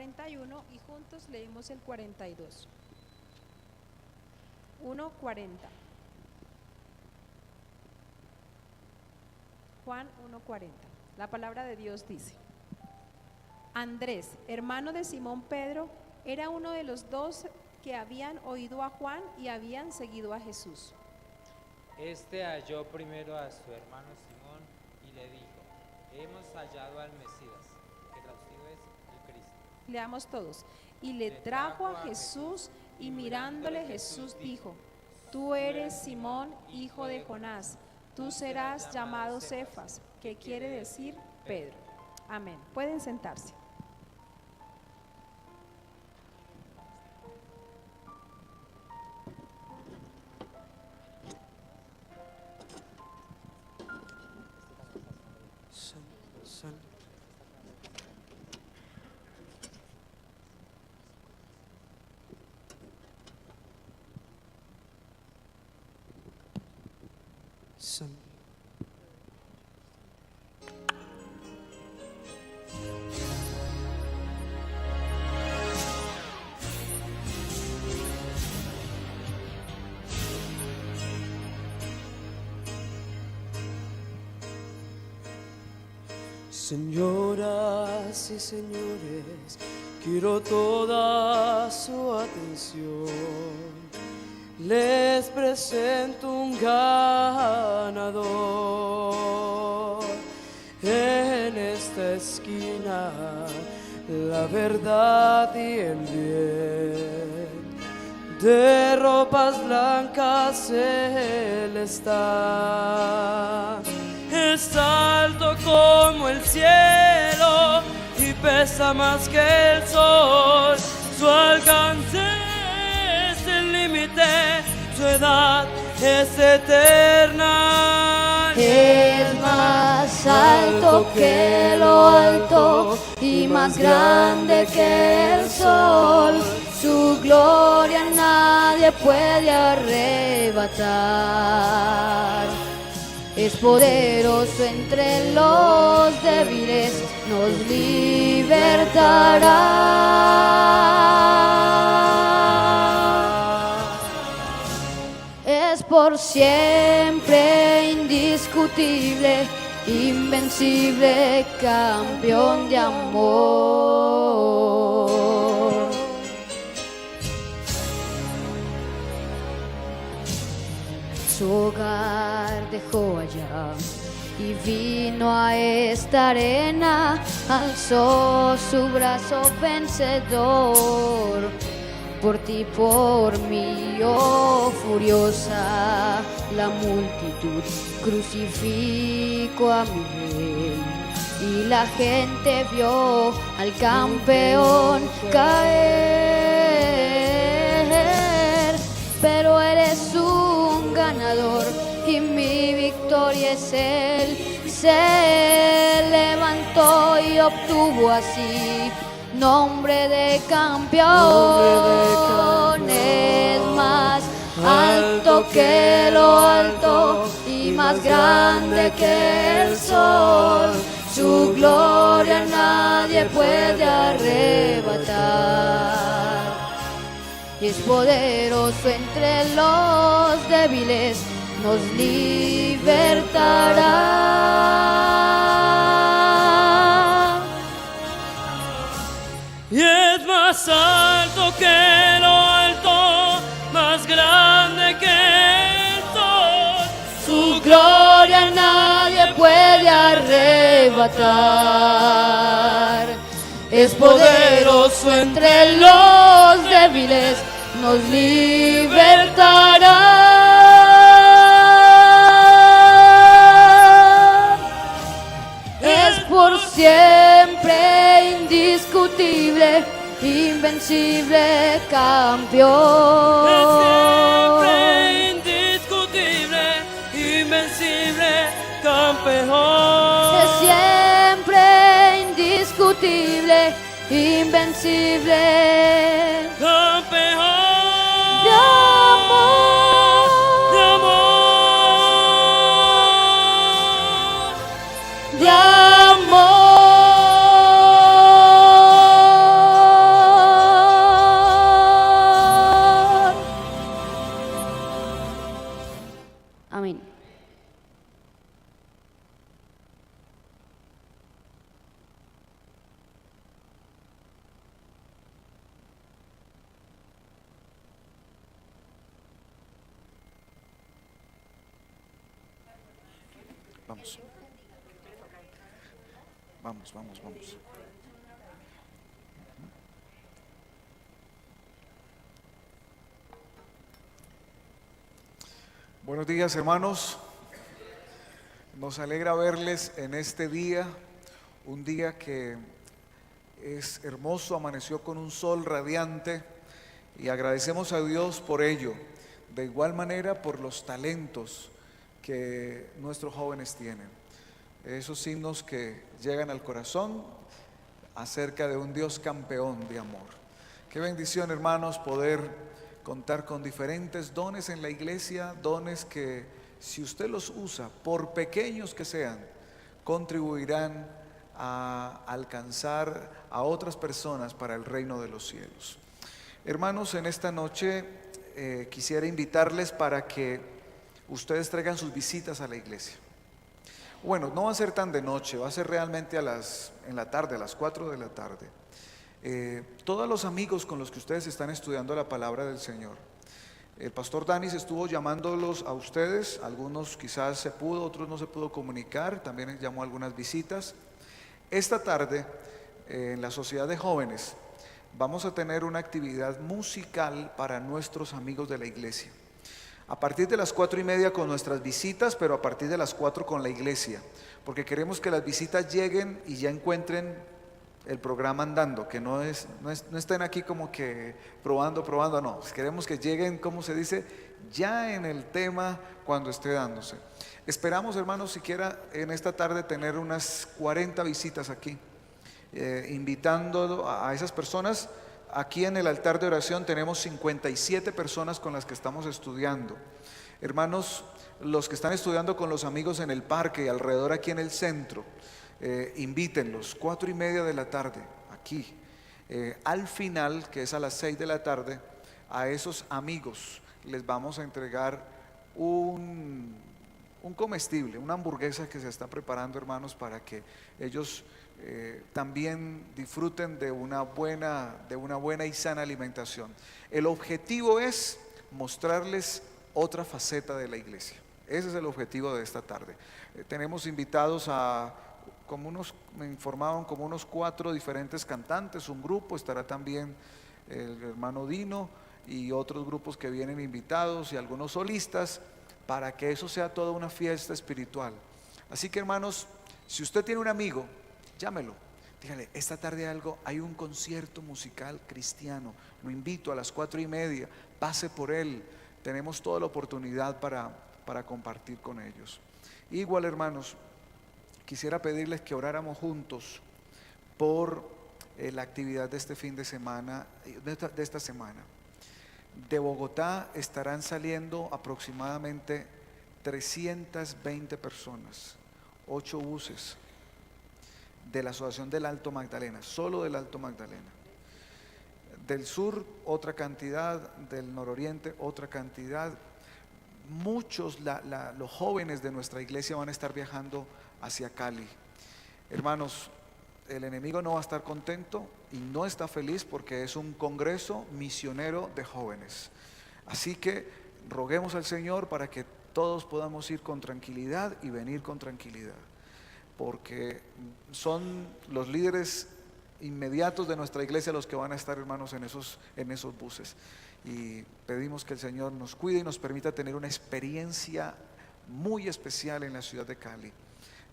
41 y juntos leemos el 42. 1:40. Juan 1:40. La palabra de Dios dice: Andrés, hermano de Simón Pedro, era uno de los 2 que habían oído a Juan y habían seguido a Jesús. Este halló primero a su hermano Simón y le dijo: hemos hallado al Mesías, que traducido es el Cristo. Leamos todos. Y le trajo a Jesús, y mirándole Jesús dijo: Tú eres Simón, hijo de Jonás, tú serás llamado Cefas, que quiere decir Pedro. Amén. Pueden sentarse. Señoras y señores, quiero toda su atención. Les presento un ganador. En esta esquina, la verdad y el bien. De ropas blancas él está. Es alto como el cielo y pesa más que el sol. Su alcance es el límite, su edad es eterna. Es más alto que lo alto y más grande que el sol. Su gloria nadie puede arrebatar. Es poderoso entre los débiles, nos libertará. Es por siempre indiscutible, invencible, campeón de amor. Su hogar dejó allá y vino a esta arena, alzó su brazo vencedor. Por ti, por mí, oh furiosa, la multitud crucificó a mi rey. Y la gente vio al campeón caer, pero eres un ganador y mi victoria es él. Se levantó y obtuvo así nombre de campeón. Es más alto que lo alto y más grande que el sol. Su gloria nadie puede arrebatar. Y es poderoso entre los débiles, nos libertará. Y es más alto que lo alto, más grande que el sol. Su gloria nadie puede arrebatar. Es poderoso entre los débiles, nos libertará. Es por siempre indiscutible, invencible, campeón. Es siempre indiscutible, invencible, campeón. Es siempre indiscutible, invencible, campeón de amor, de amor, de amor. Vamos. Vamos, vamos, vamos. Buenos días, hermanos. Nos alegra verles en este día, un día que es hermoso, amaneció con un sol radiante y agradecemos a Dios por ello. De igual manera por los talentos que nuestros jóvenes tienen, esos signos que llegan al corazón acerca de un Dios campeón de amor. Qué bendición, hermanos, poder contar con diferentes dones en la iglesia, dones que si usted los usa, por pequeños que sean, contribuirán a alcanzar a otras personas para el reino de los cielos. Hermanos, en esta noche quisiera invitarles para que ustedes traigan sus visitas a la iglesia. Bueno, no va a ser tan de noche, va a ser realmente en la tarde, a las 4 de la tarde. Todos los amigos con los que ustedes están estudiando la palabra del Señor, el pastor Danis estuvo llamándolos a ustedes, algunos quizás se pudo, otros no se pudo comunicar, también llamó a algunas visitas. Esta tarde, en la sociedad de jóvenes, vamos a tener una actividad musical para nuestros amigos de la iglesia. A partir de las 4:30 con nuestras visitas, pero a partir de las 4 con la iglesia, porque queremos que las visitas lleguen y ya encuentren el programa andando, que no estén aquí como que probando, no, queremos que lleguen, como se dice, ya en el tema cuando esté dándose. Esperamos, hermanos, siquiera en esta tarde tener unas 40 visitas aquí, invitando a esas personas. Aquí en el altar de oración tenemos 57 personas con las que estamos estudiando. Hermanos, los que están estudiando con los amigos en el parque y alrededor aquí en el centro, invítenlos, 4:30 de la tarde, aquí. Al final, que es a las 6 de la tarde, a esos amigos les vamos a entregar un comestible, una hamburguesa que se está preparando, hermanos, para que ellos también disfruten de una buena y sana alimentación. El objetivo es mostrarles otra faceta de la iglesia. Ese es el objetivo de esta tarde. Tenemos invitados me informaban, como unos 4 diferentes cantantes, un grupo, estará también el hermano Dino y otros grupos que vienen invitados y algunos solistas, para que eso sea toda una fiesta espiritual. Así que, hermanos, si usted tiene un amigo, llámelo, dígale, esta tarde hay un concierto musical cristiano, lo invito a las 4:30, pase por él, tenemos toda la oportunidad para compartir con ellos. Igual, hermanos, quisiera pedirles que oráramos juntos por la actividad de este fin de semana, de esta semana. De Bogotá estarán saliendo aproximadamente 320 personas, 8 buses de la Asociación del Alto Magdalena, solo del Alto Magdalena. Del sur otra cantidad, del nororiente otra cantidad. Muchos, los jóvenes de nuestra iglesia van a estar viajando hacia Cali. Hermanos, el enemigo no va a estar contento y no está feliz porque es un congreso misionero de jóvenes. Así que roguemos al Señor para que todos podamos ir con tranquilidad y venir con tranquilidad, porque son los líderes inmediatos de nuestra iglesia los que van a estar, hermanos, en esos buses. Y pedimos que el Señor nos cuide y nos permita tener una experiencia muy especial en la ciudad de Cali.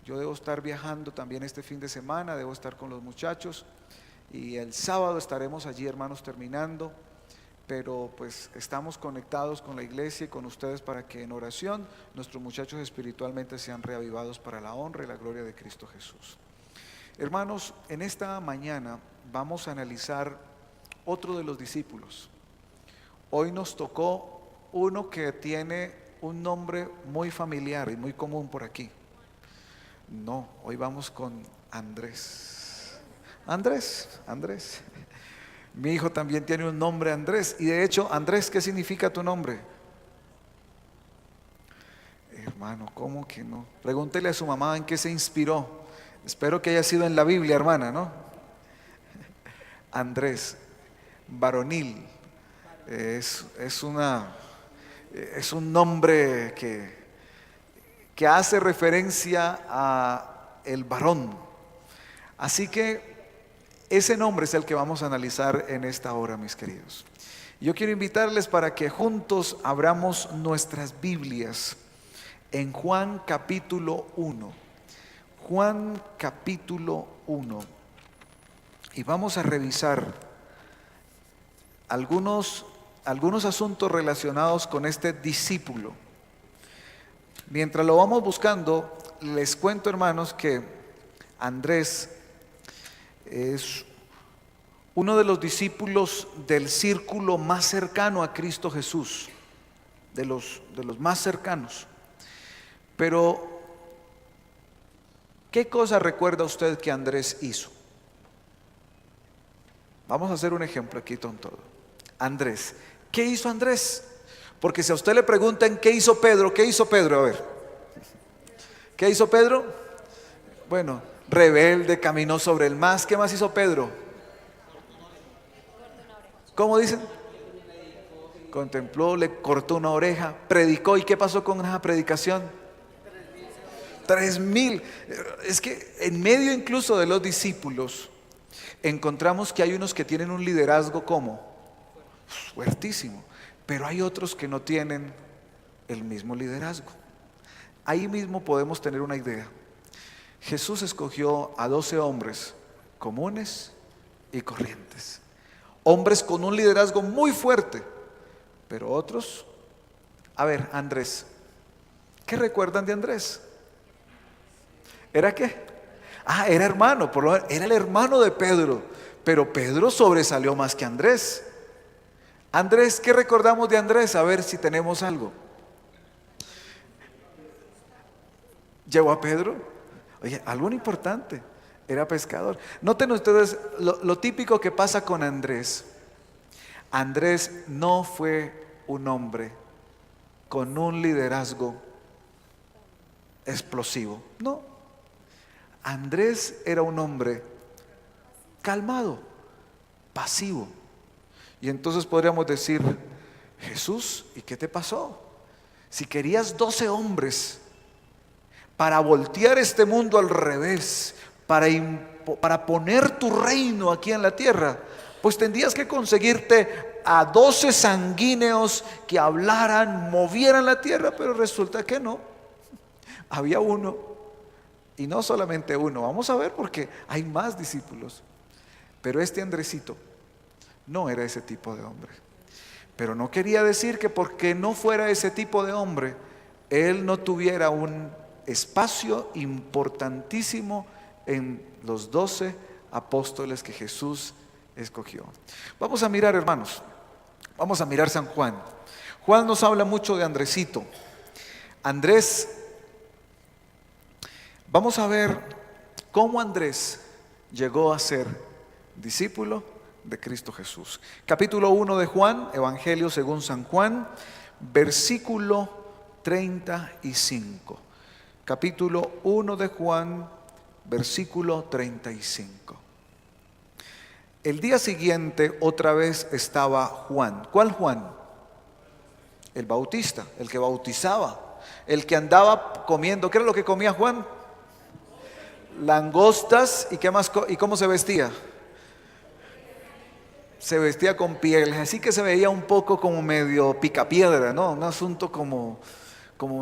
Yo debo estar viajando también este fin de semana, debo estar con los muchachos y el sábado estaremos allí, hermanos, terminando, pero pues estamos conectados con la iglesia y con ustedes para que en oración nuestros muchachos espiritualmente sean reavivados para la honra y la gloria de Cristo Jesús. Hermanos, en esta mañana vamos a analizar otro de los discípulos. Hoy nos tocó uno que tiene un nombre muy familiar y muy común por aquí. No, hoy vamos con Andrés. Andrés. Mi hijo también tiene un nombre, Andrés. Y de hecho, Andrés, ¿qué significa tu nombre? Hermano, ¿cómo que no? Pregúntele a su mamá en qué se inspiró. Espero que haya sido en la Biblia, hermana, ¿no? Andrés, varonil. Es un nombre que hace referencia a el varón. Así que ese nombre es el que vamos a analizar en esta hora, mis queridos. Yo quiero invitarles para que juntos abramos nuestras Biblias en Juan capítulo 1. Juan capítulo 1. Y vamos a revisar algunos asuntos relacionados con este discípulo. Mientras lo vamos buscando, les cuento, hermanos, que Andrés es uno de los discípulos del círculo más cercano a Cristo Jesús, de los más cercanos. Pero, ¿qué cosa recuerda usted que Andrés hizo? Vamos a hacer un ejemplo aquí con todo. Andrés, ¿qué hizo Andrés? Porque si a usted le preguntan ¿qué hizo Pedro? ¿Qué hizo Pedro? A ver, ¿qué hizo Pedro? Bueno, rebelde, caminó sobre el mar. ¿Qué más hizo Pedro? ¿Cómo dicen? Contempló, le cortó una oreja, predicó. ¿Y qué pasó con esa predicación? 3,000. Es que en medio incluso de los discípulos encontramos que hay unos que tienen un liderazgo como fuertísimo, pero hay otros que no tienen el mismo liderazgo. Ahí mismo podemos tener una idea. Jesús escogió a 12 hombres comunes y corrientes, hombres con un liderazgo muy fuerte, pero otros. A ver, Andrés, ¿qué recuerdan de Andrés? ¿Era qué? Era hermano, por lo menos, era el hermano de Pedro, pero Pedro sobresalió más que Andrés. Andrés, ¿qué recordamos de Andrés? A ver si tenemos algo. ¿Llevó a Pedro? Oye, algo importante, era pescador. Noten ustedes lo típico que pasa con Andrés. Andrés no fue un hombre con un liderazgo explosivo, no. Andrés era un hombre calmado, pasivo. Y entonces podríamos decir: Jesús, ¿y qué te pasó? Si querías 12 hombres para voltear este mundo al revés, para poner tu reino aquí en la tierra, pues tendrías que conseguirte a 12 sanguíneos que hablaran, movieran la tierra. Pero resulta que no, había uno, y no solamente uno. Vamos a ver, porque hay más discípulos, pero este Andresito no era ese tipo de hombre. Pero no quería decir que porque no fuera ese tipo de hombre, él no tuviera un espacio importantísimo en los 12 apóstoles que Jesús escogió. Vamos a mirar, hermanos, vamos a mirar San Juan. Juan nos habla mucho de Andresito. Andrés, vamos a ver cómo Andrés llegó a ser discípulo de Cristo Jesús. Capítulo 1 de Juan, Evangelio según San Juan, versículo 35. Capítulo 1 de Juan, versículo 35. El día siguiente otra vez estaba Juan. ¿Cuál Juan? El Bautista, el que bautizaba, el que andaba comiendo. ¿Qué era lo que comía Juan? Langostas. ¿Y qué más? ¿Y cómo se vestía? Se vestía con pieles, así que se veía un poco como medio picapiedra, ¿no? Un asunto como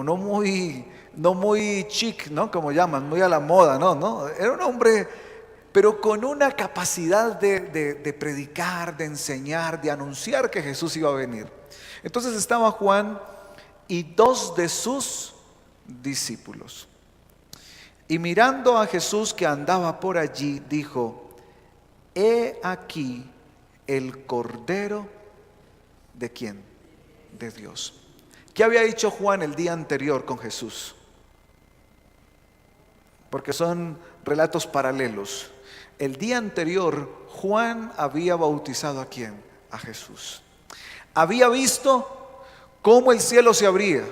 no muy chic, ¿no? Como llaman, muy a la moda, ¿no? Era un hombre, pero con una capacidad de predicar, de enseñar, de anunciar que Jesús iba a venir. Entonces estaba Juan y 2 de sus discípulos. Y mirando a Jesús que andaba por allí, dijo: he aquí el Cordero de ¿quién? De Dios. ¿Qué había dicho Juan el día anterior con Jesús? Porque son relatos paralelos. El día anterior Juan había bautizado ¿a quién? A Jesús. Había visto cómo el cielo se abría,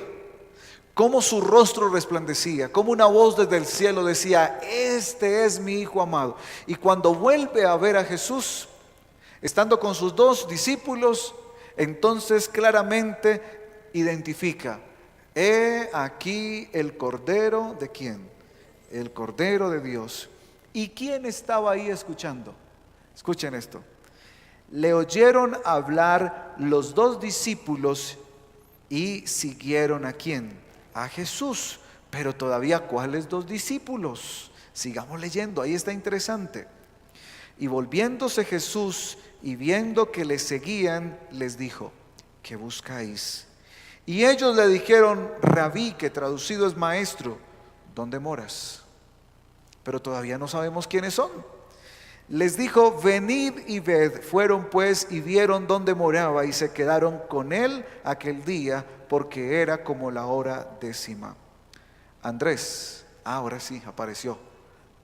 cómo su rostro resplandecía, cómo una voz desde el cielo decía: este es mi Hijo amado. Y cuando vuelve a ver a Jesús, estando con sus 2 discípulos, entonces claramente identifica: He aquí el Cordero ¿de quién? El Cordero de Dios. ¿Y quién estaba ahí escuchando? Escuchen esto. Le oyeron hablar los dos discípulos y siguieron ¿a quién? A Jesús. Pero todavía, ¿cuáles dos discípulos? Sigamos leyendo, ahí está interesante. Y volviéndose Jesús y viendo que le seguían, les dijo: ¿qué buscáis? Y ellos le dijeron: Rabí, que traducido es maestro, ¿dónde moras? Pero todavía no sabemos quiénes son. Les dijo: venid y ved. Fueron pues y vieron dónde moraba y se quedaron con él aquel día, porque era como la hora 10:00. Andrés, ahora sí apareció.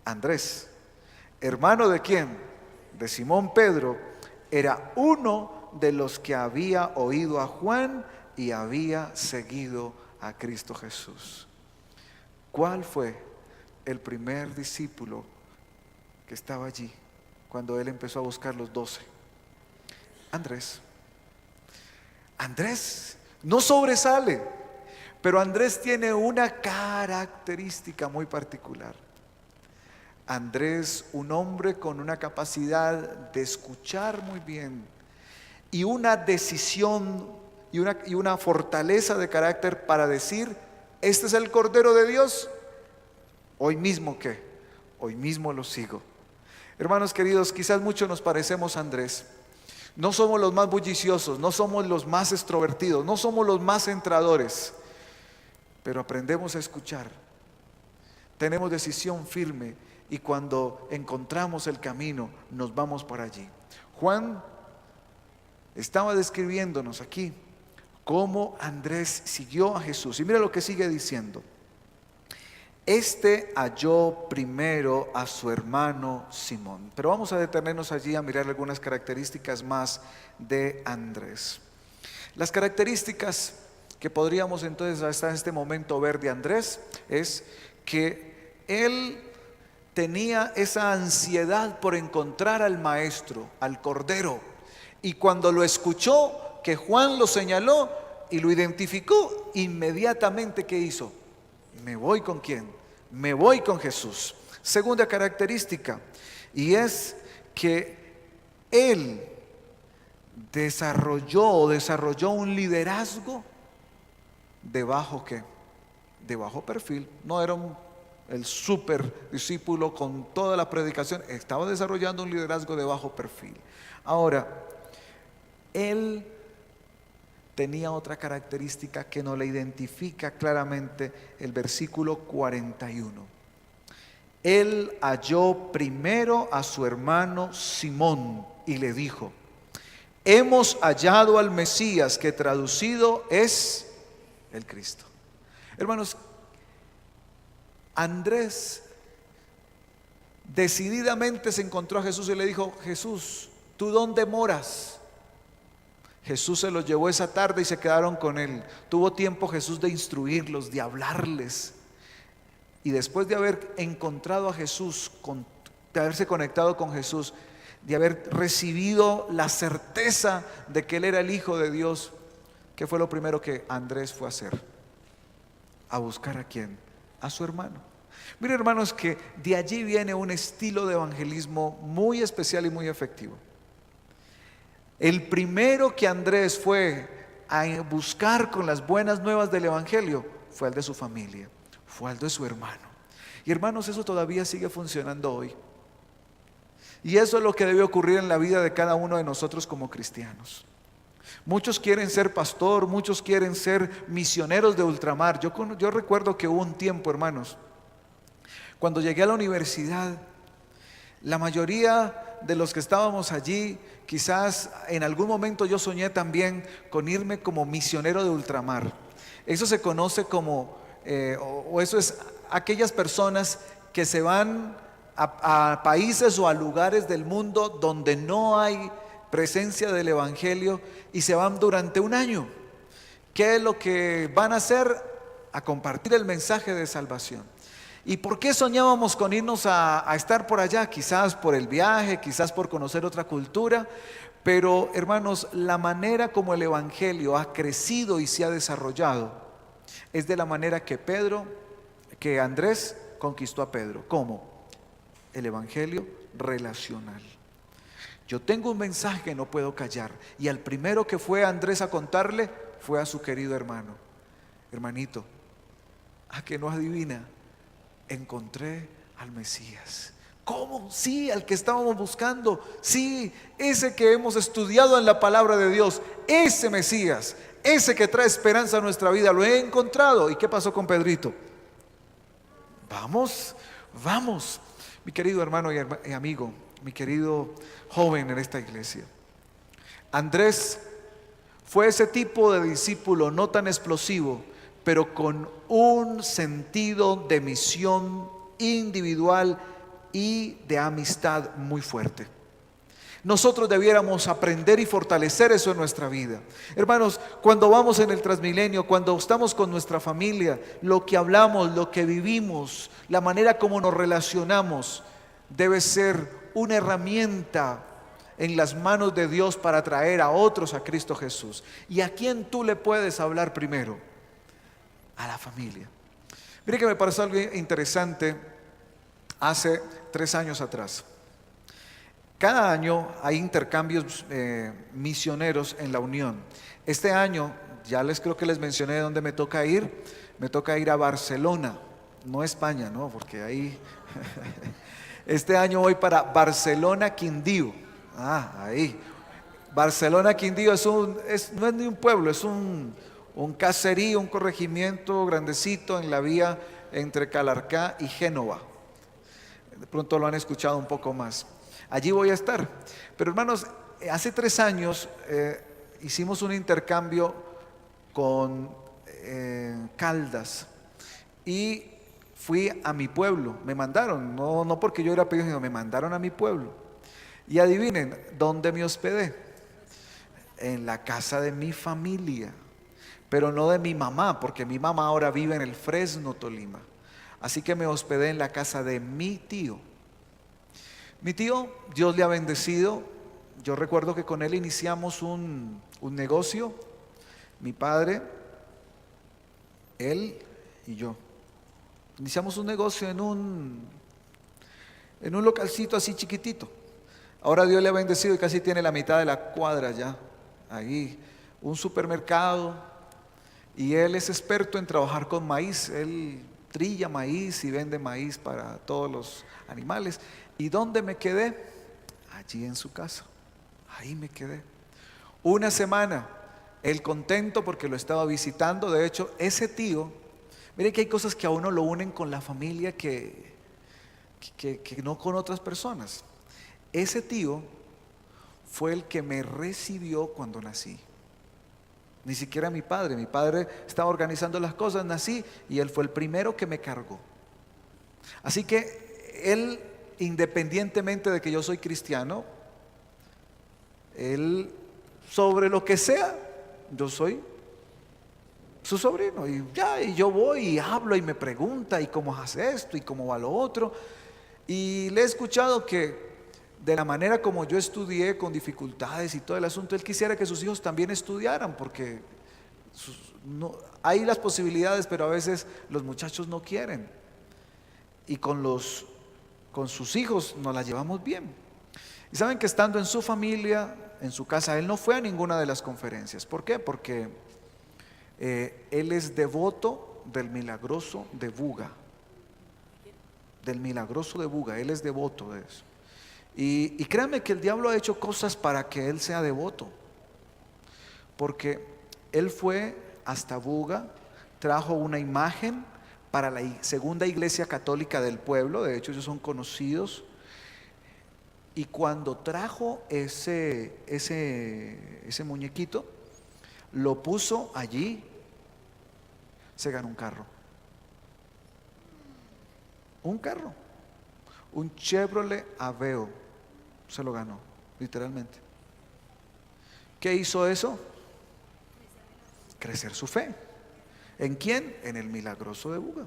Andrés, hermano de quién? De Simón Pedro, era uno de los que había oído a Juan y había seguido a Cristo Jesús. ¿Cuál fue el primer discípulo que estaba allí cuando él empezó a buscar los 12? Andrés. Andrés no sobresale, pero Andrés tiene una característica muy particular. Andrés, un hombre con una capacidad de escuchar muy bien y una decisión y una fortaleza de carácter para decir: este es el Cordero de Dios, hoy mismo ¿qué? Hoy mismo lo sigo. Hermanos queridos, quizás muchos nos parecemos a Andrés. No somos los más bulliciosos, no somos los más extrovertidos, no somos los más entradores, pero aprendemos a escuchar. Tenemos decisión firme y cuando encontramos el camino nos vamos para allí. Juan estaba describiéndonos aquí cómo Andrés siguió a Jesús. Y mira lo que sigue diciendo: este halló primero a su hermano Simón. Pero vamos a detenernos allí a mirar algunas características más de Andrés. Las características que podríamos entonces hasta este momento ver de Andrés es que él tenía esa ansiedad por encontrar al maestro, al Cordero, y cuando lo escuchó que Juan lo señaló y lo identificó, inmediatamente ¿qué hizo? Me voy ¿con quién? Me voy con Jesús. Segunda característica, y es que él desarrolló un liderazgo de bajo ¿qué? De bajo perfil. No era el super discípulo con toda la predicación, estaba desarrollando un liderazgo de bajo perfil. Ahora, él tenía otra característica que nos la identifica claramente el versículo 41. Él halló primero a su hermano Simón y le dijo: hemos hallado al Mesías, que traducido es el Cristo. Hermanos, Andrés decididamente se encontró a Jesús y le dijo: Jesús, ¿tú dónde moras? Jesús se los llevó esa tarde y se quedaron con él. Tuvo tiempo Jesús de instruirlos, de hablarles. Y después de haber encontrado a Jesús, de haberse conectado con Jesús, de haber recibido la certeza de que él era el Hijo de Dios, ¿qué fue lo primero que Andrés fue a hacer? A buscar ¿a quién? A su hermano. Miren, hermanos, que de allí viene un estilo de evangelismo muy especial y muy efectivo. El primero que Andrés fue a buscar con las buenas nuevas del evangelio fue el de su familia, fue el de su hermano. Y hermanos, eso todavía sigue funcionando hoy. Y eso es lo que debe ocurrir en la vida de cada uno de nosotros como cristianos. Muchos quieren ser pastor, muchos quieren ser misioneros de ultramar. Yo recuerdo que hubo un tiempo, hermanos, cuando llegué a la universidad, la mayoría de los que estábamos allí, quizás en algún momento yo soñé también con irme como misionero de ultramar. Eso se conoce como, o eso es aquellas personas que se van a países o a lugares del mundo donde no hay presencia del evangelio y se van durante un año. ¿Qué es lo que van a hacer? A compartir el mensaje de salvación. ¿Y por qué soñábamos con irnos a estar por allá? Quizás por el viaje, quizás por conocer otra cultura, pero hermanos, la manera como el evangelio ha crecido y se ha desarrollado Es de la manera que Andrés conquistó a Pedro. ¿Cómo? El evangelio relacional. Yo tengo un mensaje que no puedo callar, y al primero que fue Andrés a contarle fue a su querido hermano. Hermanito, ¿a que no adivina? Encontré al Mesías. ¿Cómo? Sí, al que estábamos buscando. Sí, ese que hemos estudiado en la palabra de Dios. Ese Mesías, ese que trae esperanza a nuestra vida, lo he encontrado. ¿Y qué pasó con Pedrito? Vamos, vamos. Mi querido hermano y amigo, mi querido joven en esta iglesia, Andrés fue ese tipo de discípulo no tan explosivo, pero con un sentido de misión individual y de amistad muy fuerte. Nosotros debiéramos aprender y fortalecer eso en nuestra vida. Hermanos, cuando vamos en el Transmilenio, cuando estamos con nuestra familia, lo que hablamos, lo que vivimos, la manera como nos relacionamos, debe ser una herramienta en las manos de Dios para traer a otros a Cristo Jesús. ¿Y a quién tú le puedes hablar primero? A la familia. Mire que me pareció algo interesante hace 3 años atrás. Cada año hay intercambios misioneros en la Unión. Este año, creo que les mencioné dónde me toca ir. Me toca ir a Barcelona, no España, no, porque ahí... Este año voy para Barcelona Quindío. Ahí. Barcelona Quindío no es ni un pueblo, es un caserío, un corregimiento grandecito en la vía entre Calarcá y Génova. De pronto lo han escuchado un poco más. Allí voy a estar. Pero hermanos, hace 3 años hicimos un intercambio con Caldas y fui a mi pueblo. Me mandaron, no porque yo era pedido, sino me mandaron a mi pueblo. Y adivinen, ¿dónde me hospedé? En la casa de mi familia, pero no de mi mamá, porque mi mamá ahora vive en el Fresno, Tolima. Así que me hospedé en la casa de mi tío. Mi tío, Dios le ha bendecido. Yo recuerdo que con él iniciamos un negocio, mi padre, él y yo. Iniciamos un negocio en un localcito así chiquitito. Ahora Dios le ha bendecido y casi tiene la mitad de la cuadra ya. Ahí, un supermercado. Y él es experto en trabajar con maíz. Él trilla maíz y vende maíz para todos los animales. ¿Y dónde me quedé? Allí en su casa. Ahí me quedé. Una semana. Él contento porque lo estaba visitando. De hecho, ese tío, mire que hay cosas que a uno lo unen con la familia que no con otras personas. Ese tío fue el que me recibió cuando nací. Ni siquiera mi padre estaba organizando las cosas, nací y él fue el primero que me cargó. Así que él, independientemente de que yo soy cristiano, él, sobre lo que sea, yo soy su sobrino y yo voy y hablo y me pregunta y cómo hace esto y cómo va lo otro. Y le he escuchado que de la manera como yo estudié con dificultades y todo el asunto, él quisiera que sus hijos también estudiaran porque hay las posibilidades, pero a veces los muchachos no quieren. Y con sus hijos nos la llevamos bien. Y saben que estando en su familia, en su casa, él no fue a ninguna de las conferencias. ¿Por qué? Porque él es devoto del Milagroso de Buga. Del Milagroso de Buga, él es devoto de eso. Y créanme que el diablo ha hecho cosas para que él sea devoto. Porque él fue hasta Buga, trajo una imagen para la segunda iglesia católica del pueblo. De hecho ellos son conocidos. Y cuando trajo ese muñequito, lo puso allí, se ganó un carro. Un Chevrolet Aveo se lo ganó, literalmente. ¿Qué hizo eso? Crecer su fe. ¿En quién? En el Milagroso de Buga.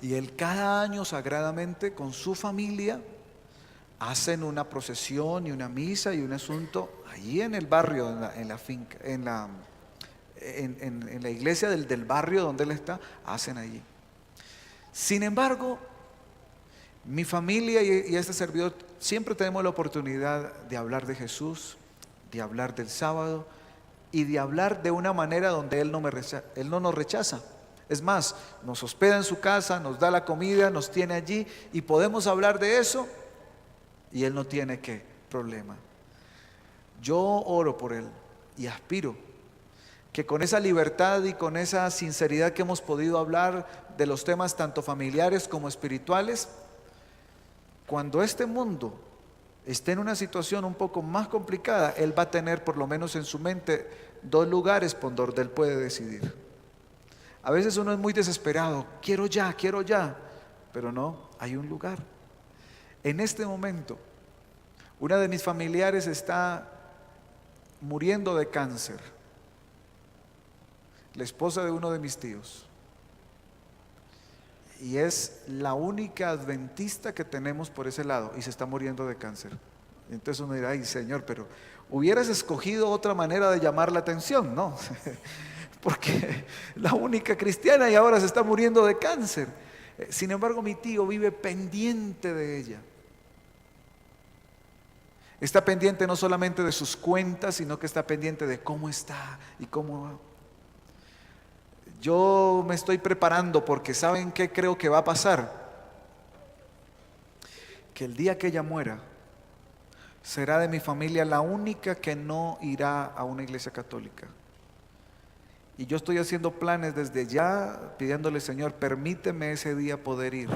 Y él cada año sagradamente con su familia hacen una procesión y una misa y un asunto allí en el barrio, en la finca, en la iglesia del barrio donde él está, hacen allí. Sin embargo, mi familia y este servidor siempre tenemos la oportunidad de hablar de Jesús, de hablar del sábado y de hablar de una manera donde Él no nos rechaza. Es más, nos hospeda en su casa, nos da la comida, nos tiene allí y podemos hablar de eso y Él no tiene problema. Yo oro por Él y aspiro que con esa libertad y con esa sinceridad que hemos podido hablar de los temas tanto familiares como espirituales, cuando este mundo esté en una situación un poco más complicada, Él va a tener por lo menos en su mente 2 lugares por donde Él puede decidir. A veces uno es muy desesperado, quiero ya, pero no, hay un lugar. En este momento, una de mis familiares está muriendo de cáncer, la esposa de uno de mis tíos, y es la única adventista que tenemos por ese lado y se está muriendo de cáncer. Entonces uno dirá, ay Señor, pero hubieras escogido otra manera de llamar la atención, ¿no? Porque la única cristiana y ahora se está muriendo de cáncer. Sin embargo, mi tío vive pendiente de ella. Está pendiente no solamente de sus cuentas, sino que está pendiente de cómo está y cómo va. Yo me estoy preparando porque ¿saben qué creo que va a pasar? Que el día que ella muera, será de mi familia la única que no irá a una iglesia católica. Y yo estoy haciendo planes desde ya, pidiéndole, Señor, permíteme ese día poder ir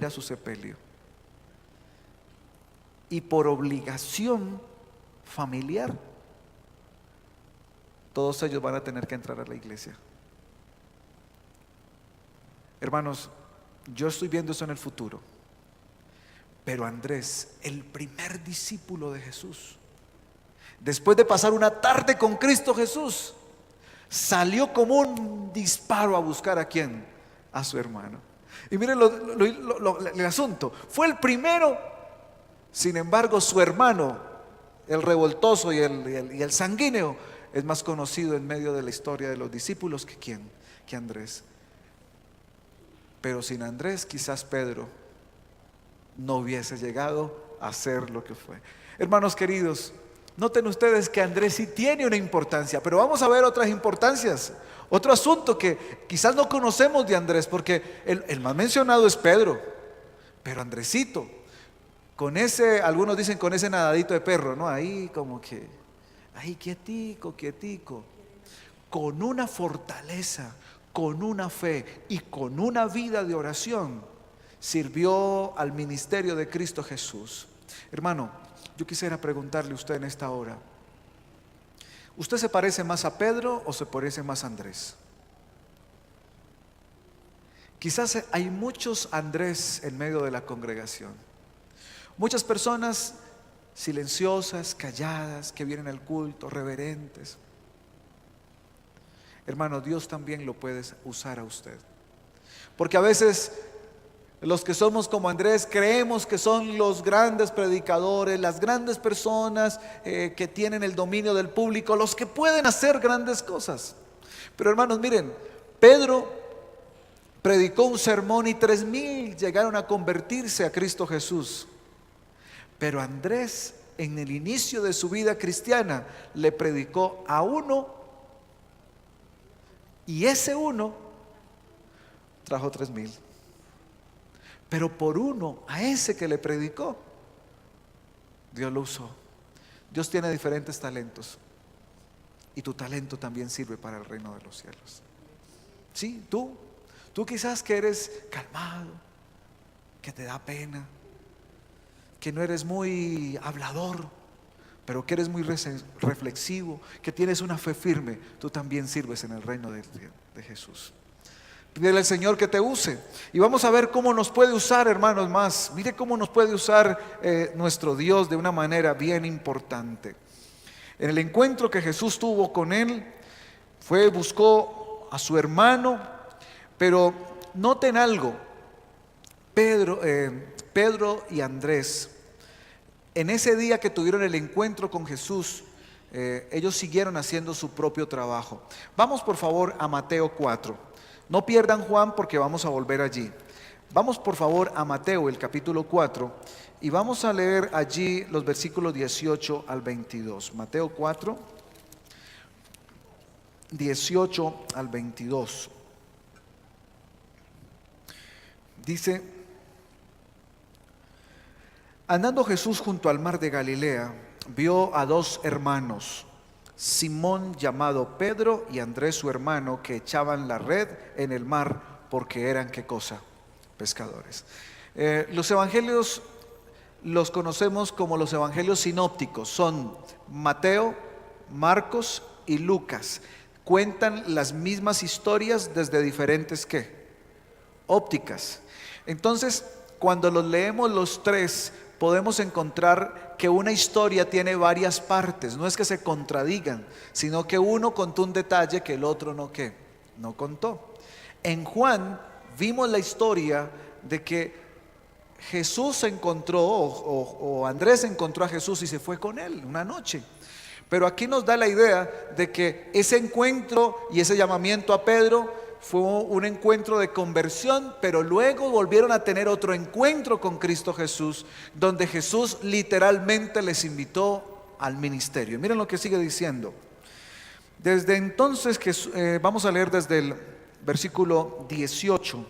a su sepelio. Y por obligación familiar, todos ellos van a tener que entrar a la iglesia. Hermanos, yo estoy viendo eso en el futuro. Pero Andrés, el primer discípulo de Jesús, después de pasar una tarde con Cristo Jesús, salió como un disparo a buscar ¿a quién? A su hermano. Y miren el asunto, fue el primero. Sin embargo, su hermano, el revoltoso y el sanguíneo, es más conocido en medio de la historia de los discípulos que ¿quién? Que Andrés. Pero sin Andrés, quizás Pedro no hubiese llegado a ser lo que fue. Hermanos queridos, noten ustedes que Andrés sí tiene una importancia, pero vamos a ver otras importancias. Otro asunto que quizás no conocemos de Andrés, porque el más mencionado es Pedro, pero Andresito, con ese, algunos dicen con ese nadadito de perro, ¿no? Ahí como que, ahí quietico, con una fortaleza, con una fe y con una vida de oración, sirvió al ministerio de Cristo Jesús. Hermano, yo quisiera preguntarle a usted en esta hora, ¿usted se parece más a Pedro o se parece más a Andrés? Quizás hay muchos Andrés en medio de la congregación. Muchas personas silenciosas, calladas, que vienen al culto, reverentes. Hermano, Dios también lo puede usar a usted. Porque a veces los que somos como Andrés creemos que son los grandes predicadores, las grandes personas que tienen el dominio del público, los que pueden hacer grandes cosas. Pero hermanos, miren, Pedro predicó un sermón y 3,000 llegaron a convertirse a Cristo Jesús. Pero Andrés, en el inicio de su vida cristiana, le predicó a uno, y ese uno trajo 3,000. Pero por uno, a ese que le predicó, Dios lo usó. Dios tiene diferentes talentos, y tu talento también sirve para el reino de los cielos. Sí, tú quizás que eres calmado, que te da pena, que no eres muy hablador, pero que eres muy reflexivo, que tienes una fe firme, tú también sirves en el reino de Jesús. Pídele al Señor que te use. Y vamos a ver cómo nos puede usar, hermanos, más. Mire cómo nos puede usar nuestro Dios de una manera bien importante. En el encuentro que Jesús tuvo con él, buscó a su hermano, pero noten algo. Pedro y Andrés, en ese día que tuvieron el encuentro con Jesús, ellos siguieron haciendo su propio trabajo. Vamos por favor a Mateo 4. No pierdan Juan porque vamos a volver allí. Vamos por favor a Mateo, el capítulo 4, y vamos a leer allí los versículos 18 al 22. Mateo 4, 18 al 22. Dice: andando Jesús junto al mar de Galilea, vio a dos hermanos, Simón llamado Pedro y Andrés su hermano, que echaban la red en el mar porque eran, ¿qué cosa? Pescadores. Los evangelios los conocemos como los evangelios sinópticos. Son Mateo, Marcos y Lucas. Cuentan las mismas historias desde diferentes ¿qué? Ópticas. Entonces, cuando los leemos los tres, podemos encontrar que una historia tiene varias partes. No es que se contradigan, sino que uno contó un detalle que el otro no contó. En Juan vimos la historia de que Jesús encontró, o Andrés encontró a Jesús y se fue con él una noche. Pero aquí nos da la idea de que ese encuentro y ese llamamiento a Pedro fue un encuentro de conversión, pero luego volvieron a tener otro encuentro con Cristo Jesús, donde Jesús literalmente les invitó al ministerio. Miren lo que sigue diciendo. Desde entonces, vamos a leer desde el versículo 18.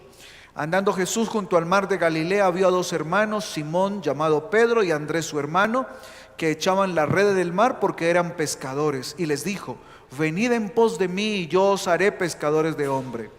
Andando Jesús junto al mar de Galilea, vio a dos hermanos, Simón llamado Pedro y Andrés su hermano, que echaban la red del mar porque eran pescadores, y les dijo: venid en pos de mí y yo os haré pescadores de hombre.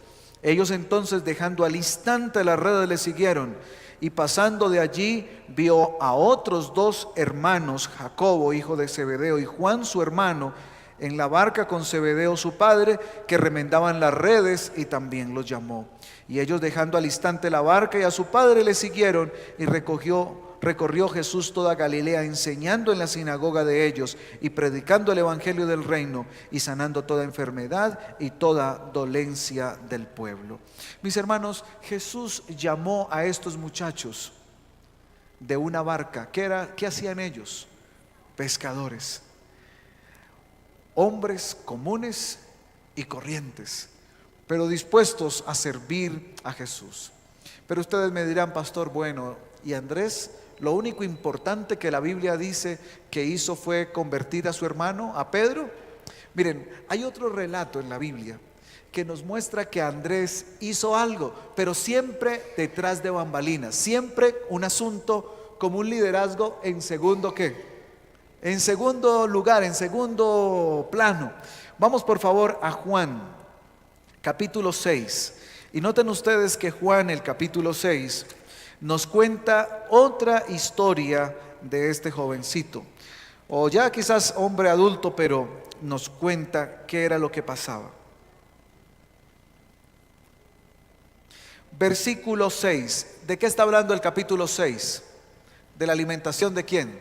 Ellos entonces, dejando al instante las redes, le siguieron, y pasando de allí vio a otros dos hermanos, Jacobo hijo de Zebedeo y Juan su hermano, en la barca con Zebedeo su padre, que remendaban las redes, y también los llamó. Y ellos, dejando al instante la barca y a su padre, le siguieron, y recorrió Jesús toda Galilea, enseñando en la sinagoga de ellos y predicando el evangelio del reino y sanando toda enfermedad y toda dolencia del pueblo. Mis hermanos, Jesús llamó a estos muchachos de una barca. ¿Qué hacían ellos? Pescadores, hombres comunes y corrientes, pero dispuestos a servir a Jesús. Pero ustedes me dirán: pastor, bueno, ¿y Andrés? Lo único importante que la Biblia dice que hizo fue convertir a su hermano, a Pedro. Miren, hay otro relato en la Biblia que nos muestra que Andrés hizo algo, pero siempre detrás de bambalinas, siempre un asunto como un liderazgo en segundo en segundo lugar, en segundo plano. Vamos por favor a Juan, capítulo 6. Y noten ustedes que Juan, el capítulo 6, nos cuenta otra historia de este jovencito, o ya quizás hombre adulto, pero nos cuenta qué era lo que pasaba. Versículo 6. ¿De qué está hablando el capítulo 6? ¿De la alimentación de quién?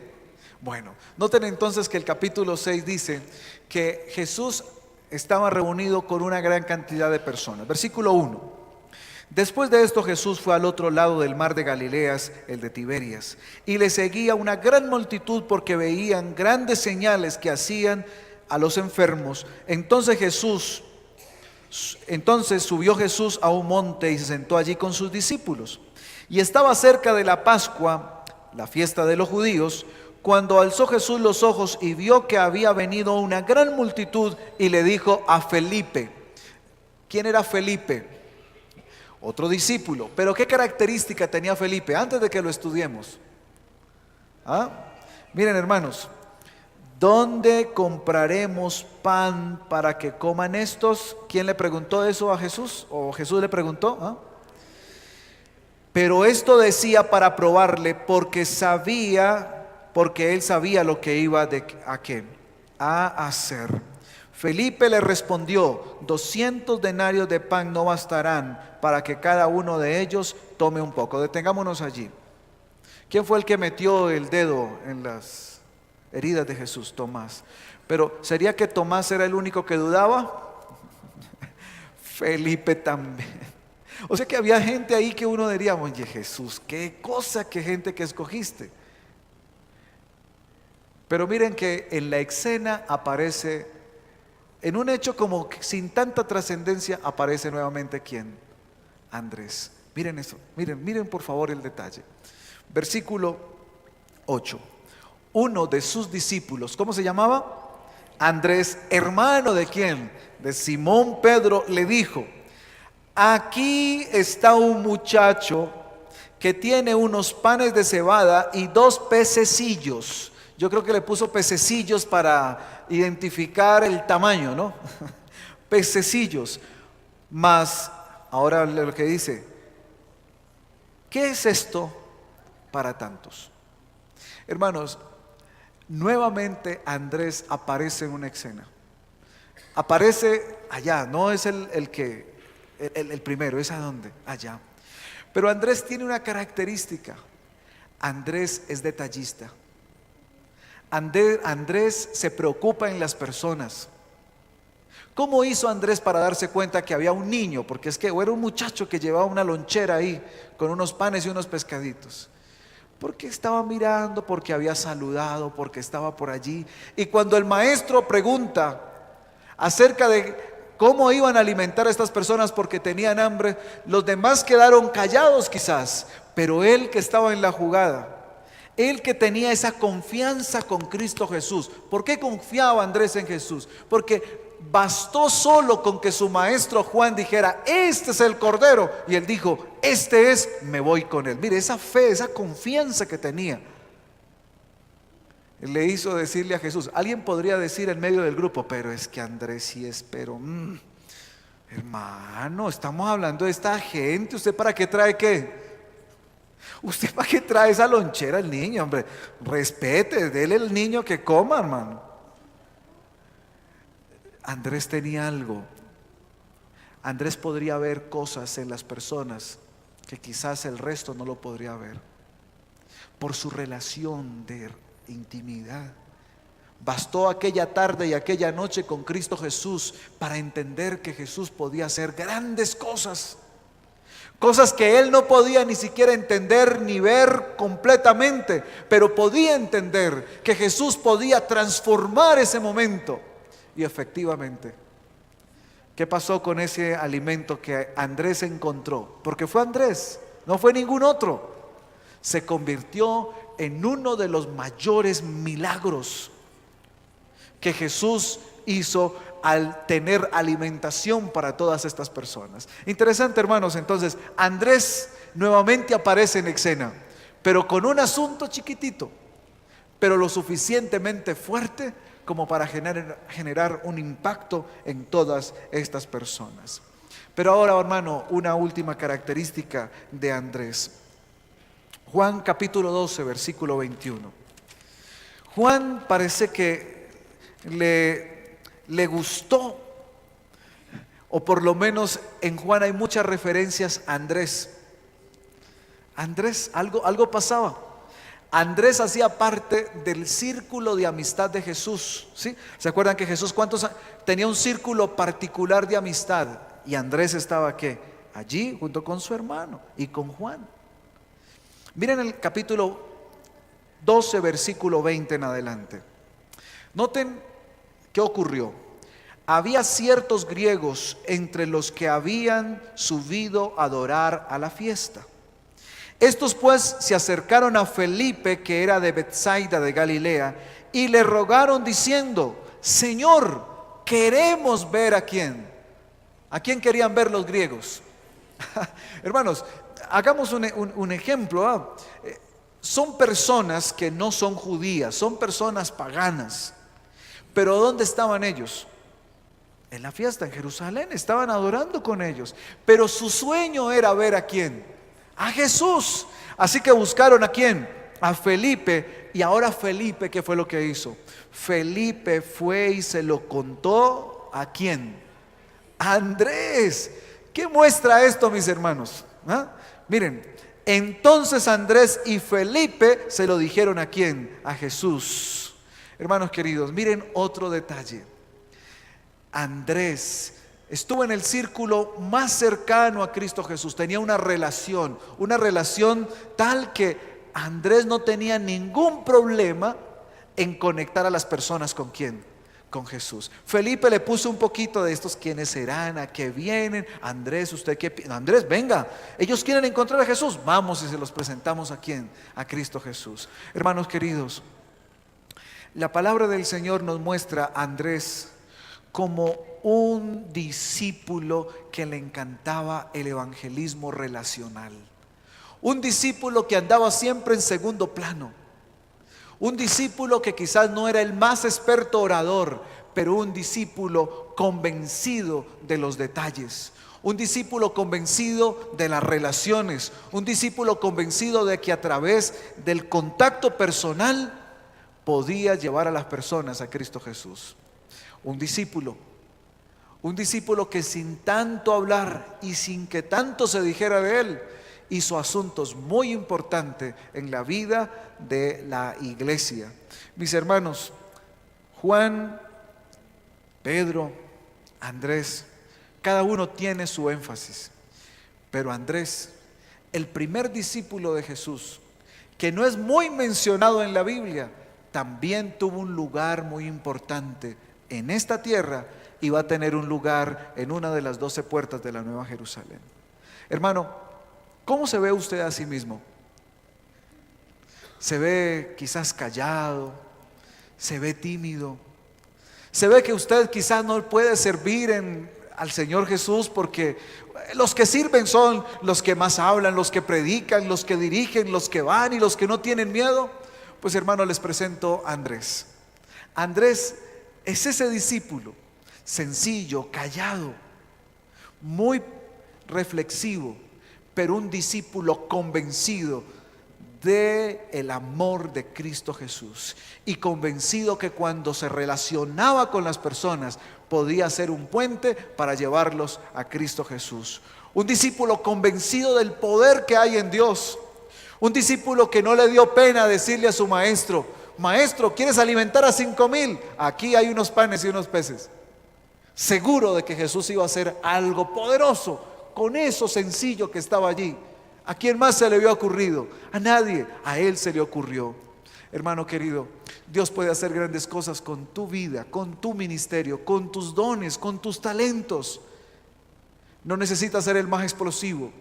Bueno, noten entonces que el capítulo 6 dice que Jesús estaba reunido con una gran cantidad de personas. Versículo 1. Después de esto, Jesús fue al otro lado del mar de Galileas, el de Tiberias, y le seguía una gran multitud porque veían grandes señales que hacían a los enfermos. Entonces subió Jesús a un monte y se sentó allí con sus discípulos. Y estaba cerca de la Pascua, la fiesta de los judíos, cuando alzó Jesús los ojos y vio que había venido una gran multitud, y le dijo a Felipe. ¿Quién era Felipe? Otro discípulo. Pero ¿qué característica tenía Felipe? Antes de que lo estudiemos. Miren, hermanos, ¿dónde compraremos pan para que coman estos? ¿Quién le preguntó eso a Jesús? ¿O Jesús le preguntó? Pero esto decía para probarle, porque él sabía lo que iba a hacer. Felipe le respondió: 200 denarios de pan no bastarán para que cada uno de ellos tome un poco. Detengámonos allí. ¿Quién fue el que metió el dedo en las heridas de Jesús? Tomás. Pero ¿sería que Tomás era el único que dudaba? Felipe también. O sea que había gente ahí que uno diría: oye, Jesús, qué cosa, qué gente que escogiste. Pero miren que en la escena aparece, en un hecho como que sin tanta trascendencia, aparece nuevamente ¿quién? Andrés. Miren eso, miren por favor el detalle. Versículo 8. Uno de sus discípulos, ¿cómo se llamaba? Andrés, hermano de ¿quién? De Simón Pedro, le dijo: aquí está un muchacho que tiene unos panes de cebada y 2 pececillos. Yo creo que le puso pececillos para identificar el tamaño, ¿no? Pececillos. Mas, ahora lo que dice, ¿qué es esto para tantos? Hermanos, nuevamente Andrés aparece en una escena. Aparece allá, no es el primero, ¿es a dónde? Allá. Pero Andrés tiene una característica. Andrés es detallista. Andrés se preocupa en las personas. ¿Cómo hizo Andrés para darse cuenta que había un niño? Porque es que era un muchacho que llevaba una lonchera ahí con unos panes y unos pescaditos. Porque estaba mirando, porque había saludado, porque estaba por allí. Y cuando el maestro pregunta acerca de cómo iban a alimentar a estas personas porque tenían hambre, los demás quedaron callados quizás, pero él que estaba en la jugada, él que tenía esa confianza con Cristo Jesús. ¿Por qué confiaba Andrés en Jesús? Porque bastó solo con que su maestro Juan dijera: este es el Cordero, y él dijo: este es, me voy con él. Mire, esa fe, esa confianza que tenía, le hizo decirle a Jesús. Alguien podría decir en medio del grupo: pero es que Andrés sí es, pero hermano, estamos hablando de esta gente, ¿usted para qué trae qué? ¿Usted para qué trae esa lonchera al niño, hombre? Respete, dele al niño que coma, hermano. Andrés tenía algo. Andrés podría ver cosas en las personas que quizás el resto no lo podría ver, por su relación de intimidad. Bastó aquella tarde y aquella noche con Cristo Jesús para entender que Jesús podía hacer grandes cosas, cosas que él no podía ni siquiera entender ni ver completamente, pero podía entender que Jesús podía transformar ese momento. Y efectivamente, ¿qué pasó con ese alimento que Andrés encontró? Porque fue Andrés, no fue ningún otro. Se convirtió en uno de los mayores milagros que Jesús hizo al tener alimentación para todas estas personas. Interesante, hermanos. Entonces, Andrés nuevamente aparece en escena, pero con un asunto chiquitito, pero lo suficientemente fuerte como para generar un impacto en todas estas personas. Pero ahora, hermano, una última característica de Andrés. Juan capítulo 12, versículo 21. Juan parece que le gustó, o por lo menos en Juan hay muchas referencias a Andrés. Andrés, algo pasaba. Andrés hacía parte del círculo de amistad de Jesús, ¿sí? ¿Se acuerdan que Jesús tenía un círculo particular de amistad? Y Andrés estaba ¿qué? Allí junto con su hermano y con Juan. Miren el capítulo 12, versículo 20 en adelante. Noten qué ocurrió. Había ciertos griegos entre los que habían subido a adorar a la fiesta. Estos pues se acercaron a Felipe, que era de Betsaida de Galilea, y le rogaron diciendo: Señor, queremos ver ¿a quién? ¿A quién querían ver los griegos? Hermanos, hagamos un ejemplo. Son personas que no son judías, son personas paganas. Pero ¿dónde estaban ellos? En la fiesta en Jerusalén, estaban adorando con ellos. Pero su sueño era ver ¿a quién? A Jesús. Así que buscaron ¿a quién? A Felipe. Y ahora Felipe, ¿qué fue lo que hizo? Felipe fue y se lo contó ¿a quién? A Andrés. ¿Qué muestra esto, mis hermanos? Miren, entonces Andrés y Felipe se lo dijeron ¿a quién? A Jesús. Hermanos queridos, miren otro detalle. Andrés estuvo en el círculo más cercano a Cristo Jesús. Tenía una relación tal que Andrés no tenía ningún problema en conectar a las personas ¿con quién? Con Jesús. Felipe le puso un poquito de estos, ¿quiénes serán? ¿A qué vienen? Andrés, ¿usted qué piensa? Andrés, venga, ellos quieren encontrar a Jesús, vamos y se los presentamos ¿a quién? A Cristo Jesús. Hermanos queridos, la palabra del Señor nos muestra a Andrés como un discípulo que le encantaba el evangelismo relacional. Un discípulo que andaba siempre en segundo plano. Un discípulo que quizás no era el más experto orador, pero un discípulo convencido de los detalles. Un discípulo convencido de las relaciones. Un discípulo convencido de que a través del contacto personal podía llevar a las personas a Cristo Jesús. Un discípulo que sin tanto hablar y sin que tanto se dijera de él, hizo asuntos muy importantes en la vida de la iglesia. Mis hermanos, Juan, Pedro, Andrés, cada uno tiene su énfasis, pero Andrés, el primer discípulo de Jesús, que no es muy mencionado en la Biblia, también tuvo un lugar muy importante en esta tierra y va a tener un lugar en una de las 12 puertas de la Nueva Jerusalén. Hermano, ¿cómo se ve usted a sí mismo? ¿Se ve quizás callado? ¿Se ve tímido? ¿Se ve que usted quizás no puede servir al Señor Jesús porque los que sirven son los que más hablan, los que predican, los que dirigen, los que van y los que no tienen miedo? Pues hermano, les presento a Andrés. Andrés es ese discípulo sencillo, callado, muy reflexivo, pero un discípulo convencido del amor de Cristo Jesús y convencido que cuando se relacionaba con las personas podía ser un puente para llevarlos a Cristo Jesús. Un discípulo convencido del poder que hay en Dios. Un discípulo que no le dio pena decirle a su maestro: maestro, ¿quieres alimentar a 5,000? Aquí hay unos panes y unos peces. Seguro de que Jesús iba a hacer algo poderoso con eso sencillo que estaba allí. ¿A quién más se le había ocurrido? A nadie, a él se le ocurrió. Hermano querido, Dios puede hacer grandes cosas con tu vida, con tu ministerio, con tus dones, con tus talentos. No necesitas ser el más explosivo.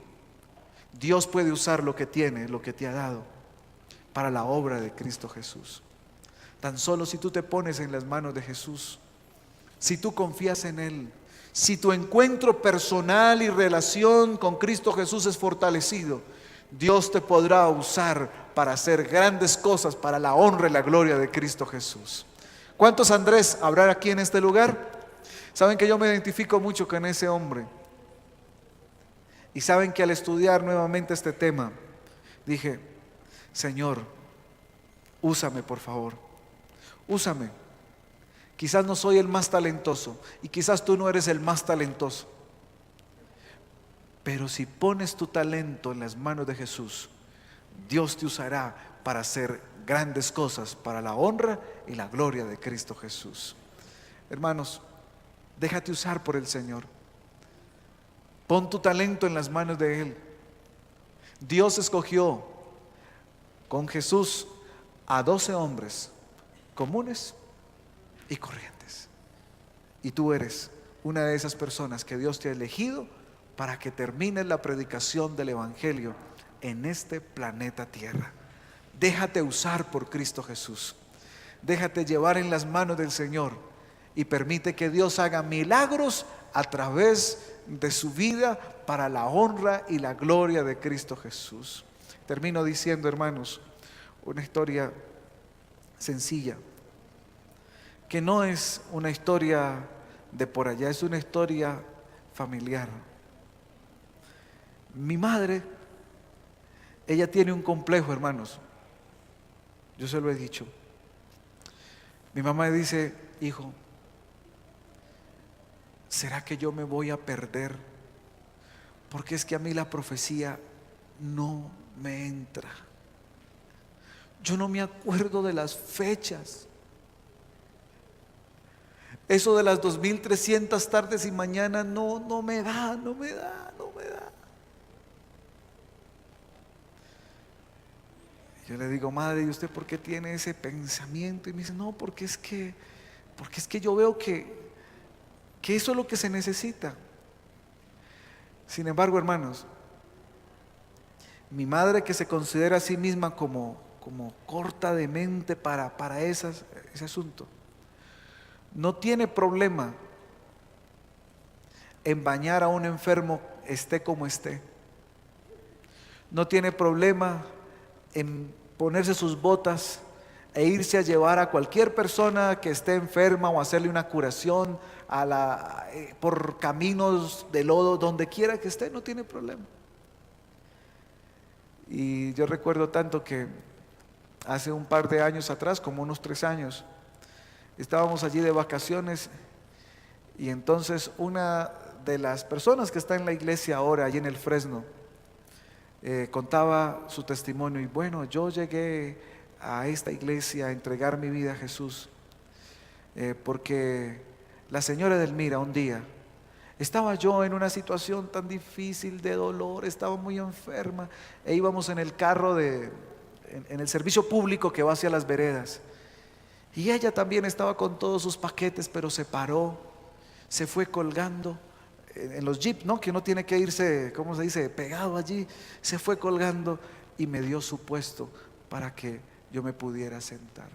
Dios puede usar lo que tiene, lo que te ha dado, para la obra de Cristo Jesús. Tan solo si tú te pones en las manos de Jesús, si tú confías en Él, si tu encuentro personal y relación con Cristo Jesús es fortalecido, Dios te podrá usar para hacer grandes cosas para la honra y la gloria de Cristo Jesús. ¿Cuántos Andrés habrá aquí en este lugar? Saben que yo me identifico mucho con ese hombre. Y saben que al estudiar nuevamente este tema, dije: Señor, úsame por favor, úsame. Quizás no soy el más talentoso y quizás tú no eres el más talentoso, pero si pones tu talento en las manos de Jesús, Dios te usará para hacer grandes cosas para la honra y la gloria de Cristo Jesús. Hermanos, déjate usar por el Señor. Pon tu talento en las manos de Él. Dios escogió con Jesús a 12 hombres comunes y corrientes. Y tú eres una de esas personas que Dios te ha elegido para que termines la predicación del Evangelio en este planeta Tierra. Déjate usar por Cristo Jesús. Déjate llevar en las manos del Señor y permite que Dios haga milagros a través de su vida para la honra y la gloria de Cristo Jesús. Termino diciendo, hermanos, una historia sencilla, que no es una historia de por allá, es una historia familiar. Mi madre, ella tiene un complejo, hermanos. Yo se lo he dicho. Mi mamá me dice: hijo, ¿será que yo me voy a perder? Porque es que a mí la profecía no me entra. Yo no me acuerdo de las fechas. Eso de las 2300 tardes y mañanas no me da. Yo le digo, madre, ¿y usted por qué tiene ese pensamiento? Y me dice, no, porque es que yo veo que eso es lo que se necesita. Sin embargo, hermanos, mi madre, que se considera a sí misma como corta de mente para ese asunto, no tiene problema en bañar a un enfermo esté como esté. No tiene problema en ponerse sus botas e irse a llevar a cualquier persona que esté enferma o hacerle una curación por caminos de lodo, donde quiera que esté, no tiene problema. Y yo recuerdo tanto que hace un par de años atrás, como unos 3 años, estábamos allí de vacaciones y entonces una de las personas que está en la iglesia ahora, allí en el Fresno, contaba su testimonio. Y bueno, yo llegué a esta iglesia a entregar mi vida a Jesús porque la señora Edelmira, un día estaba yo en una situación tan difícil de dolor, estaba muy enferma e íbamos en el carro en el servicio público que va hacia las veredas, y ella también estaba con todos sus paquetes, pero se paró, se fue colgando en los jeep, ¿no? Que uno tiene que irse, ¿cómo se dice?, pegado allí. Se fue colgando y me dio su puesto para que yo me pudiera sentar.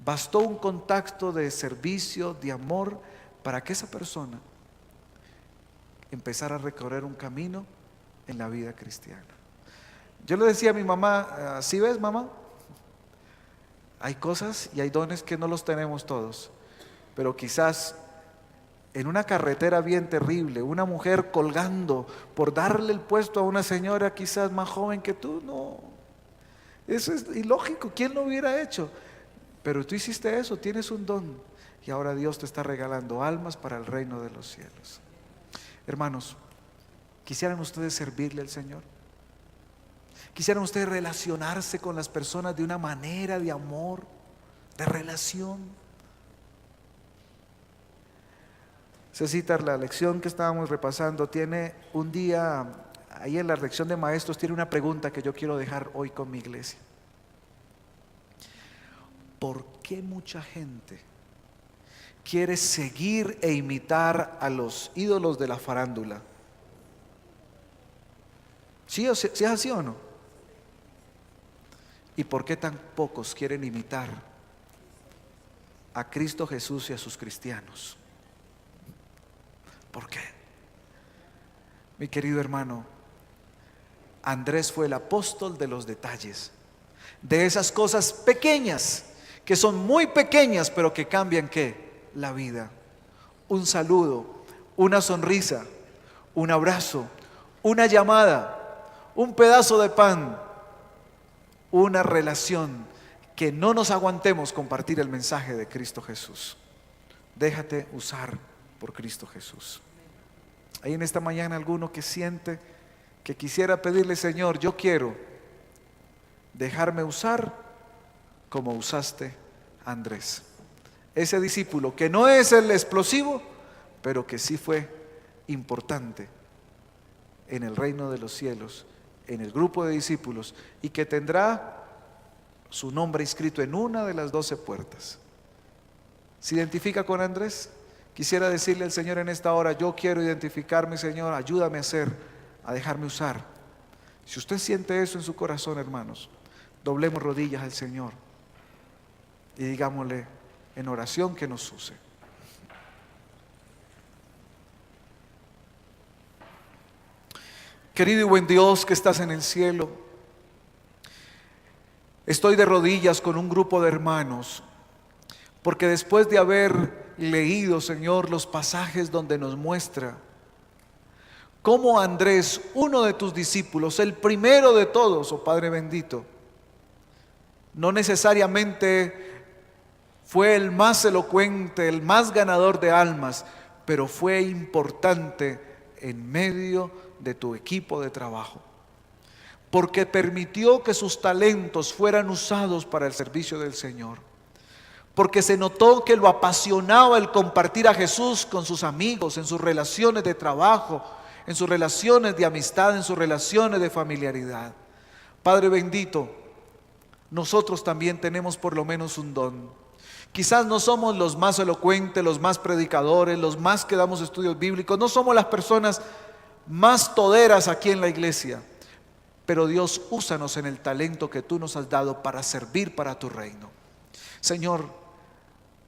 Bastó un contacto de servicio, de amor, para que esa persona empezara a recorrer un camino en la vida cristiana. Yo le decía a mi mamá, ¿sí ves, mamá? Hay cosas y hay dones que no los tenemos todos, pero quizás en una carretera bien terrible, una mujer colgando por darle el puesto a una señora quizás más joven que tú, no, eso es ilógico, ¿quién lo hubiera hecho? Pero tú hiciste eso, tienes un don, y ahora Dios te está regalando almas para el reino de los cielos. Hermanos, ¿quisieran ustedes servirle al Señor? ¿Quisieran ustedes relacionarse con las personas de una manera de amor, de relación? Se cita la lección que estábamos repasando, tiene un día, ahí en la lección de maestros, tiene una pregunta que yo quiero dejar hoy con mi iglesia. ¿Por qué mucha gente quiere seguir e imitar a los ídolos de la farándula? ¿Sí es así o no? ¿Y por qué tan pocos quieren imitar a Cristo Jesús y a sus cristianos? ¿Por qué? Mi querido hermano, Andrés fue el apóstol de los detalles, de esas cosas pequeñas, que son muy pequeñas, pero que cambian ¿qué? La vida. Un saludo, una sonrisa, un abrazo, una llamada, un pedazo de pan, una relación, que no nos aguantemos compartir el mensaje de Cristo Jesús. Déjate usar por Cristo Jesús. Hay en esta mañana alguno que siente que quisiera pedirle: Señor, yo quiero dejarme usar como usaste a Andrés, ese discípulo que no es el explosivo, pero que sí fue importante en el reino de los cielos, en el grupo de discípulos, y que tendrá su nombre inscrito en una de las 12 puertas. ¿Se identifica con Andrés? Quisiera decirle al Señor en esta hora: yo quiero identificarme, Señor, ayúdame a dejarme usar. Si usted siente eso en su corazón, hermanos, doblemos rodillas al Señor y digámosle en oración que nos use. Querido y buen Dios que estás en el cielo, estoy de rodillas con un grupo de hermanos, porque después de haber leído, Señor, los pasajes donde nos muestra cómo Andrés, uno de tus discípulos, el primero de todos, oh Padre bendito, no necesariamente fue el más elocuente, el más ganador de almas, pero fue importante en medio de tu equipo de trabajo, porque permitió que sus talentos fueran usados para el servicio del Señor, porque se notó que lo apasionaba el compartir a Jesús con sus amigos, en sus relaciones de trabajo, en sus relaciones de amistad, en sus relaciones de familiaridad. Padre bendito, nosotros también tenemos por lo menos un don. Quizás no somos los más elocuentes, los más predicadores, los más que damos estudios bíblicos, no somos las personas más toderas aquí en la iglesia, pero Dios, úsanos en el talento que tú nos has dado para servir para tu reino. Señor,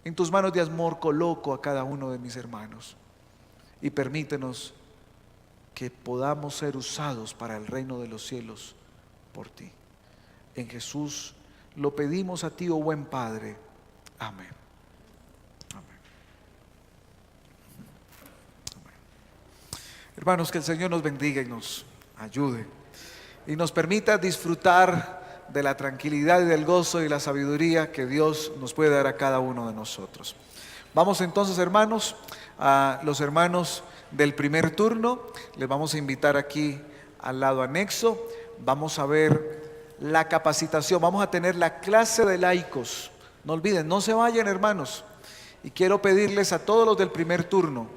en tus manos de amor coloco a cada uno de mis hermanos y permítenos que podamos ser usados para el reino de los cielos por ti. En Jesús lo pedimos a ti, oh buen Padre. Amén. Amén. Amén. Hermanos, que el Señor nos bendiga y nos ayude y nos permita disfrutar de la tranquilidad y del gozo y la sabiduría que Dios nos puede dar a cada uno de nosotros. Vamos entonces, hermanos, a los hermanos del primer turno. Les vamos a invitar aquí al lado anexo. Vamos a ver la capacitación, vamos a tener la clase de laicos. No olviden, no se vayan, hermanos. Y quiero pedirles a todos los del primer turno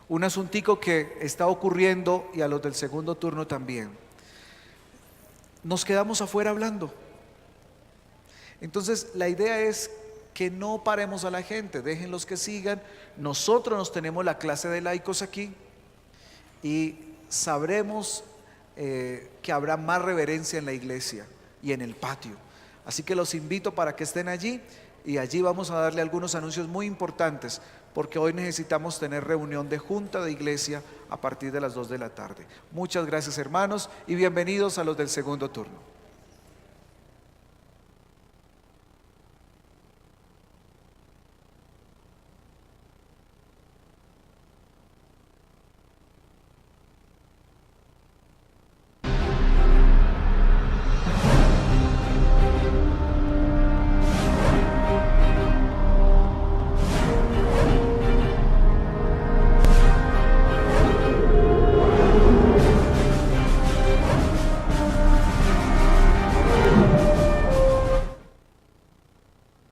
un asuntico que está ocurriendo, y a los del segundo turno también. Nos quedamos afuera hablando. Entonces la idea es que no paremos a la gente, déjenlos que sigan. Nosotros nos tenemos la clase de laicos aquí y sabremos que habrá más reverencia en la iglesia y en el patio. Así que los invito para que estén allí, y allí vamos a darle algunos anuncios muy importantes, porque hoy necesitamos tener reunión de junta de iglesia a partir de las 2 de la tarde. Muchas gracias, hermanos, y bienvenidos a los del segundo turno.